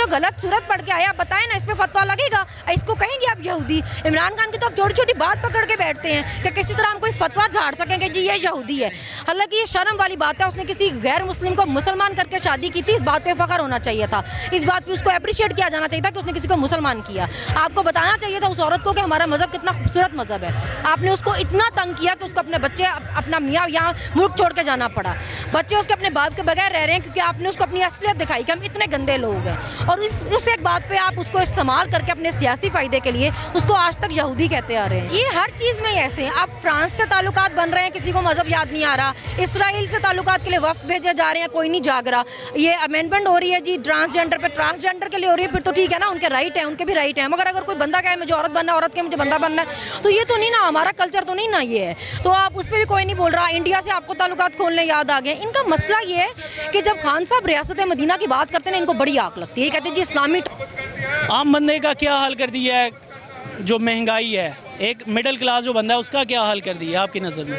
जो गलत सूरत पढ़ के आया, आप बताएं ना, इस पे फतवा लगेगा? इसको कहेंगे आप यहूदी? इमरान खान की तो आप छोटी छोटी बात पकड़ के बैठते हैं कि किसी तरह हम कोई फतवा झाड़ सकेंगे जी ये यहूदी है। हालांकि ये शर्म वाली बात है, उसने किसी गैर मुस्लिम को मुसलमान करके शादी की थी, इस बात पे फख्र होना चाहिए था, इस बात पे उसको अप्रिशिएट किया जाना चाहिए था कि उसने किसी को मुसलमान किया। आपको बताना चाहिए था उस औरत को कि हमारा मजहब कितना खूबसूरत मजहब है। आपने उसको इतना तंग किया कि उसको अपने बच्चे, अपना मियाँ यहाँ मुल्क छोड़ के जाना पड़ा। बच्चे उसके अपने बाप के बगैर रह रहे हैं क्योंकि आपने उसको अपनी असलियत दिखाई कि हम इतने गंदे लोग हैं। और उस एक बात पे आप उसको इस्तेमाल करके अपने सियासी फायदे के लिए उसको आज तक यहूदी कहते आ रहे हैं। ये हर चीज़ में ऐसे हैं। आप फ्रांस से ताल्लुकात बन रहे हैं, किसी को मजहब याद नहीं आ रहा। इसराइल से ताल्लुकात के लिए वफ्द भेजे जा रहे हैं, कोई नहीं जाग रहा। ये अमेंडमेंट हो रही है जी ट्रांसजेंडर पे, ट्रांसजेंडर के लिए हो रही है, फिर तो ठीक है ना, उनके राइट है, उनके भी राइट है। मगर अगर कोई बंदा कहे मुझे औरत बनना है, औरत के मुझे बंदा बनना है, तो ये तो नहीं ना, हमारा कल्चर तो नहीं ना ये है। तो आप उस पर भी कोई नहीं बोल रहा। इंडिया से आपको ताल्लुकात खोलने याद आ गए। इनका मसला ये है कि जब खान साहब रियासत मदीना की बात करते हैं, इनको बड़ी आग लगती है। कहते हैं जी इस्लामी। आम बंदे का क्या हाल कर दिया है? जो महंगाई है, एक मिडिल क्लास जो बंदा है उसका क्या हाल कर दिया आपकी नज़र में?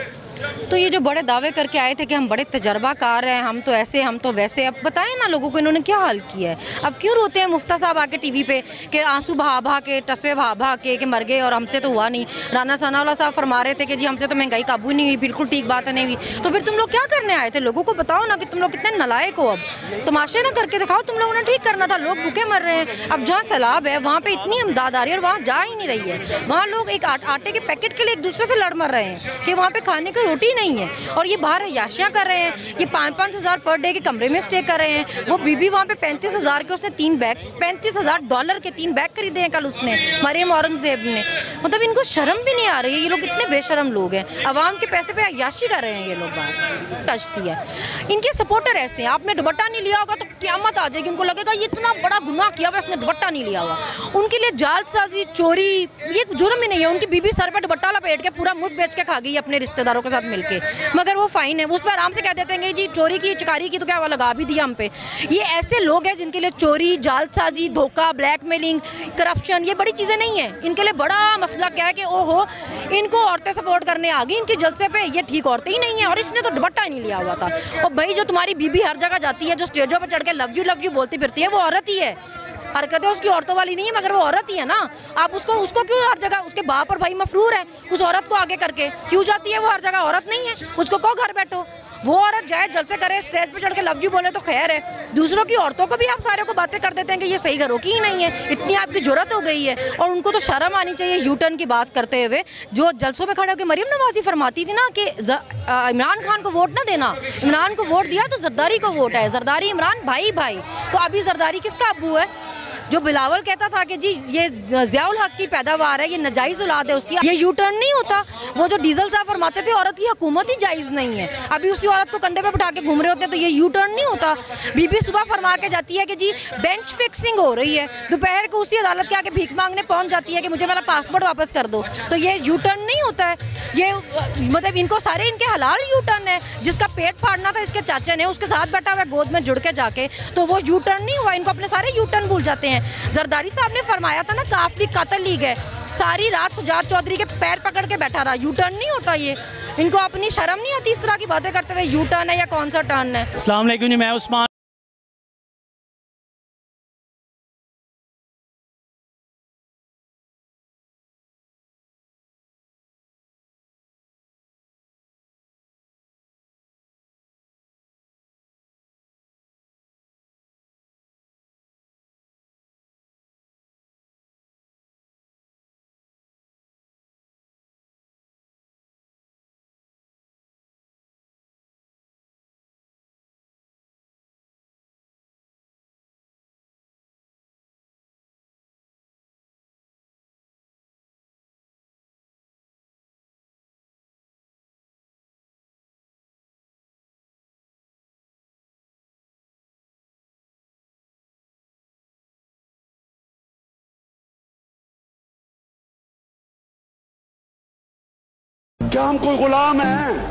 तो ये जो बड़े दावे करके आए थे कि हम बड़े तजर्बाकार हैं, हम तो ऐसे, हम तो वैसे, अब बताएं ना लोगों को इन्होंने क्या हाल किया है। अब क्यों रोते हैं मुफ्ता साहब आके टीवी पे कि आंसू बहा बहा के, टसवे बहा बहा के मर गए और हमसे तो हुआ नहीं। राना सनाउल्लाह साहब फरमा रहे थे कि जी हमसे तो महंगाई काबू नहीं हुई। बिल्कुल ठीक बात है, नहीं हुई। तो फिर तुम लोग क्या करने आए थे? लोगों को बताओ ना कि तुम लोग कितने नालायक हो। अब तमाशे ना करके दिखाओ, तुम लोगों ने ठीक करना था। लोग भूखे मर रहे हैं। अब जहाँ सैलाब है वहाँ पे इतनी इमदाद आ रही है और वहाँ जा ही नहीं रही है। वहाँ लोग एक आटे के पैकेट के लिए एक दूसरे से लड़ मर रहे हैं कि वहाँ पे खाने की रोटी नहीं है। और ये बाहर अय्याशियाँ कर रहे हैं। ये 5-5 हज़ार पर डे के कमरे में स्टे कर रहे हैं। वो बीबी वहाँ पे 35 हज़ार के उसने 3 बैग, $35,000 के 3 बैग खरीदे हैं कल उसने, मरियम औरंगजेब ने। मतलब इनको शर्म भी नहीं आ रही है। ये लोग इतने बेशरम लोग हैं। अवाम के पैसे पे अय्याशी कर रहे हैं ये लोग। बाहर टचती है। इनके सपोर्टर ऐसे हैं। आपने दुपट्टा नहीं लिया होगा तो क़यामत आ जाएगी। उनको लगेगा ये इतना बड़ा गुनाह किया हुआ, इसने दुपट्टा नहीं लिया हुआ। उनके लिए जालसाजी, चोरी ये जुर्म ही नहीं है। उनकी बीबी सर पे दुपट्टा लपेट के पूरा मुल्क बेच के खा गई अपने रिश्तेदारों के साथ मिलके, मगर वो फाइन है। उस पर आराम से कह देते हैं जी चोरी की, चकारी की, तो क्या वो लगा भी दिया हम पे। ये ऐसे लोग हैं जिनके लिए चोरी, जालसाजी, धोखा, ब्लैकमेलिंग, करप्शन ये बड़ी चीज़ें नहीं है। इनके लिए बड़ा मसला क्या है कि ओहो इनको औरतें सपोर्ट करने आ गई इनके जलसे पे, ये ठीक औरतें ही नहीं है। और इसने तो दुपट्टा ही नहीं लिया हुआ था। और भाई जो तुम्हारी बीबी हर जगह जाती है, जो स्टेजों पर चढ़ के लव यू बोलती फिरती है, वो औरत ही है। हरकतें उसकी औरतों वाली नहीं है, मगर वो औरत ही है ना। आप उसको क्यों हर जगह, उसके बाप और भाई मफरूर है, उस औरत को आगे करके क्यों जाती है? वो हर जगह औरत नहीं है, उसको कहो घर बैठो। वो औरत जाए, जलसे करे, स्टेज पे चढ़ के लव यू बोले तो खैर है। दूसरों की औरतों को भी आप सारे को बातें कर देते हैं कि ये सही घरों की ही नहीं है। इतनी आपकी जरूरत हो गई है। और उनको तो शर्म आनी चाहिए यू टर्न की बात करते हुए। जो जलसों में खड़े होकर मरियम नवाजी फरमाती थी ना कि इमरान खान को वोट ना देना, इमरान को वोट दिया तो जरदारी को वोट है, जरदारी इमरान भाई भाई। तो अभी जरदारी किसका अब्बू है? जो बिलावल कहता था कि जी ये ज़ियाउल हक की पैदावार है, ये नाजायज़ औलाद है उसकी, ये यू टर्न नहीं होता। वो जो डीजल साहब फरमाते थे औरत की हुकूमत ही जायज़ नहीं है, अभी उसकी औरत को कंधे पे बिठा के घूम रहे होते हैं, तो ये यू टर्न नहीं होता। बीबी सुबह फरमा के जाती है कि जी बेंच फिक्सिंग हो रही है, दोपहर को उसी अदालत के आगे भीख मांगने पहुंच जाती है कि मुझे मेरा पासपोर्ट वापस कर दो। तो ये यू टर्न नहीं होता है। ये मतलब इनको सारे इनके हलाल यू टर्न है। जिसका पेट फाड़ना था इसके चाचा ने, उसके साथ बैठा हुआ गोद में जुड़ के जाके, तो वो यू टर्न नहीं हुआ। इनको अपने सारे यू टर्न भूल जाते हैं। जरदारी साहब ने फरमाया था ना काफली कातल लीग है, सारी रात सुजात चौधरी के पैर पकड़ के बैठा रहा। यू टर्न नहीं होता ये। इनको अपनी शर्म नहीं आती इस तरह की बातें करते हुए? यू टर्न है या कौन सा टर्न है? अस्सलाम वालेकुम जी, मैं उस्मान। क्या हम कोई गुलाम हैं?